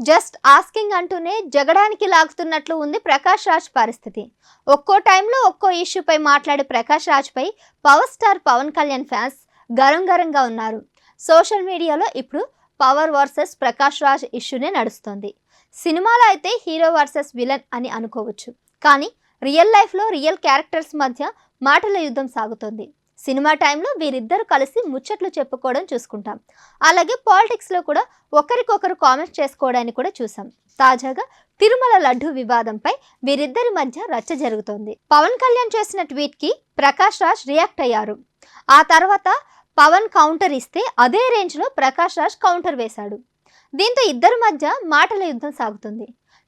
Just asking అంటూనే జగడానికి లాగుతున్నట్లు ఉంది ప్రకాష్ రాజ్ పరిస్థితి. ఒక్కో టైంలో ఒక్కో ఇష్యూపై మాట్లాడే ప్రకాష్ రాజ్పై power star Pawan Kalyan fans గరంగా ఉన్నారు. సోషల్ మీడియాలో ఇప్పుడు పవర్ వర్సెస్ ప్రకాష్ రాజ్ ఇష్యూనే నడుస్తుంది. సినిమాలో అయితే హీరో వర్సెస్ విలన్ అని అనుకోవచ్చు, కానీ రియల్ లైఫ్లో రియల్ క్యారెక్టర్స్ మధ్య మాటల యుద్ధం సాగుతోంది. సినిమా టైంలో వీరిద్దరు కలిసి ముచ్చట్లు చెప్పుకోవడం చూసుకుంటాం. అలాగే పాలిటిక్స్లో కూడా ఒకరికొకరు కామెంట్స్ చేసుకోవడాన్ని కూడా చూసాం. తాజాగా తిరుమల లడ్డు వివాదంపై వీరిద్దరి మధ్య రచ్చ జరుగుతోంది. పవన్ కళ్యాణ్ చేసిన ట్వీట్కి ప్రకాష్ రాజ్ రియాక్ట్ అయ్యారు. ఆ తర్వాత పవన్ కౌంటర్ ఇస్తే అదే రేంజ్లో ప్రకాష్ రాజ్ కౌంటర్ వేశాడు. దీంతో ఇద్దరి మధ్య మాటల యుద్ధం సాగుతుంది.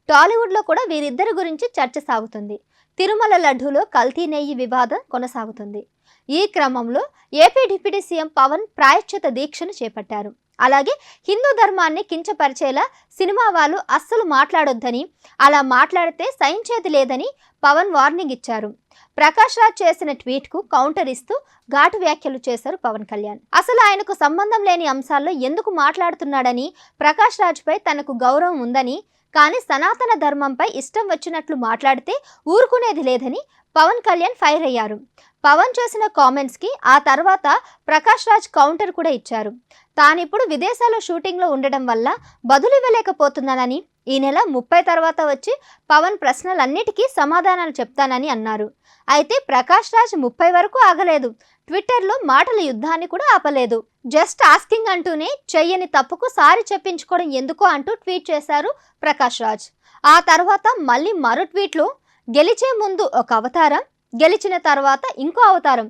టాలీవుడ్లో కూడా వీరిద్దరి గురించి చర్చ సాగుతుంది. తిరుమల లడ్డూలో కల్తీ నెయ్యి వివాదం కొనసాగుతుంది. ఈ క్రమంలో ఏపీ డిప్యూటీ సీఎం పవన్ ప్రాయశ్చిత దీక్షను చేపట్టారు. అలాగే హిందూ ధర్మాన్ని కించపరిచేలా సినిమా వాళ్ళు అస్సలు మాట్లాడొద్దని, అలా మాట్లాడితే సహించేది లేదని పవన్ వార్నింగ్ ఇచ్చారు. ప్రకాష్ రాజ్ చేసిన ట్వీట్కు కౌంటర్ ఇస్తూ ఘాటు వ్యాఖ్యలు చేశారు పవన్ కళ్యాణ్. అసలు ఆయనకు సంబంధం లేని అంశాల్లో ఎందుకు మాట్లాడుతున్నాడని, ప్రకాష్ రాజ్పై తనకు గౌరవం ఉందని, కానీ సనాతన ధర్మంపై ఇష్టం వచ్చినట్లు మాట్లాడితే ఊరుకునేది లేదని పవన్ కళ్యాణ్ ఫైర్ అయ్యారు. పవన్ చేసిన కామెంట్స్కి ఆ తర్వాత ప్రకాష్ రాజ్ కౌంటర్ కూడా ఇచ్చారు. తానిప్పుడు విదేశాల్లో షూటింగ్లో ఉండడం వల్ల బదులు ఇవ్వలేకపోతున్నానని, ఈ నెల 30 తర్వాత వచ్చి పవన్ ప్రశ్నలన్నిటికీ సమాధానాలు చెప్తానని అన్నారు. అయితే ప్రకాష్ రాజ్ 30 వరకు ఆగలేదు. ట్విట్టర్లో మాటల యుద్ధాన్ని కూడా ఆపలేదు. జస్ట్ ఆస్కింగ్ అంటూనే చెయ్యని తప్పుకు సారీ చెప్పించుకోవడం ఎందుకో అంటూ ట్వీట్ చేశారు ప్రకాష్ రాజ్. ఆ తర్వాత మళ్ళీ మరో ట్వీట్లో గెలిచే ముందు ఒక అవతారం, గెలిచిన తర్వాత ఇంకో అవతారం,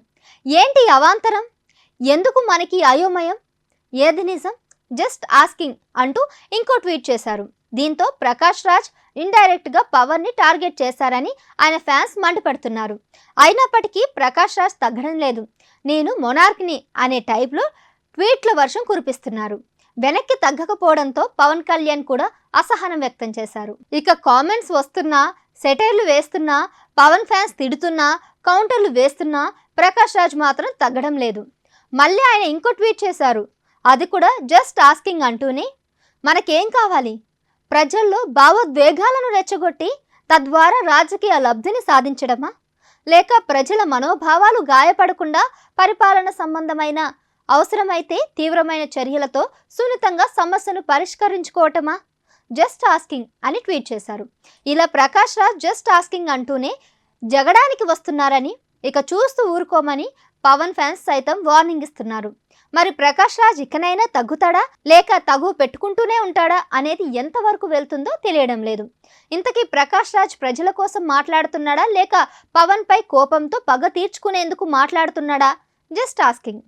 ఏంటి అవాంతరం, ఎందుకు మనకి అయోమయం, ఏది నిజం, జస్ట్ ఆస్కింగ్ అంటూ ఇంకో ట్వీట్ చేశారు. దీంతో ప్రకాష్ రాజ్ ఇండైరెక్ట్గా పవన్ని టార్గెట్ చేశారని ఆయన ఫ్యాన్స్ మండిపడుతున్నారు. అయినప్పటికీ ప్రకాష్ రాజ్ తగ్గడం లేదు. నేను మొనార్క్ని అనే టైప్లో ట్వీట్ల వర్షం కురిపిస్తున్నారు. వెనక్కి తగ్గకపోవడంతో పవన్ కళ్యాణ్ కూడా అసహనం వ్యక్తం చేశారు. ఇక కామెంట్స్ వస్తున్నా, సెటైర్లు వేస్తున్నా, పవన్ ఫ్యాన్స్ తిడుతున్నా, కౌంటర్లు వేస్తున్నా ప్రకాష్ రాజ్ మాత్రం తగ్గడం లేదు. మళ్ళీ ఆయన ఇంకో ట్వీట్ చేశారు. అది కూడా జస్ట్ ఆస్కింగ్ అంటూనే, మనకేం కావాలి, ప్రజల్లో భావోద్వేగాలను రెచ్చగొట్టి తద్వారా రాజకీయ లబ్ధిని సాధించడమా, లేక ప్రజల మనోభావాలు గాయపడకుండా పరిపాలన సంబంధమైన అవసరమైతే తీవ్రమైన చర్యలతో సున్నితంగా సమస్యను పరిష్కరించుకోవటమా, జస్ట్ ఆస్కింగ్ అని ట్వీట్ చేశారు. ఇలా ప్రకాష్ రాజ్ జస్ట్ ఆస్కింగ్ అంటూనే జగడానికి వస్తున్నారని, ఇక చూస్తూ ఊరుకోమని పవన్ ఫ్యాన్స్ సైతం వార్నింగ్ ఇస్తున్నారు. మరి ప్రకాష్ రాజ్ ఇకనైనా తగ్గుతాడా, లేక తగు పెట్టుకుంటూనే ఉంటాడా అనేది ఎంతవరకు వెళ్తుందో తెలియడం లేదు. ఇంతకీ ప్రకాష్ రాజ్ ప్రజల కోసం మాట్లాడుతున్నాడా, లేక పవన్ పై కోపంతో పగ తీర్చుకునేందుకు మాట్లాడుతున్నాడా, జస్ట్ ఆస్కింగ్.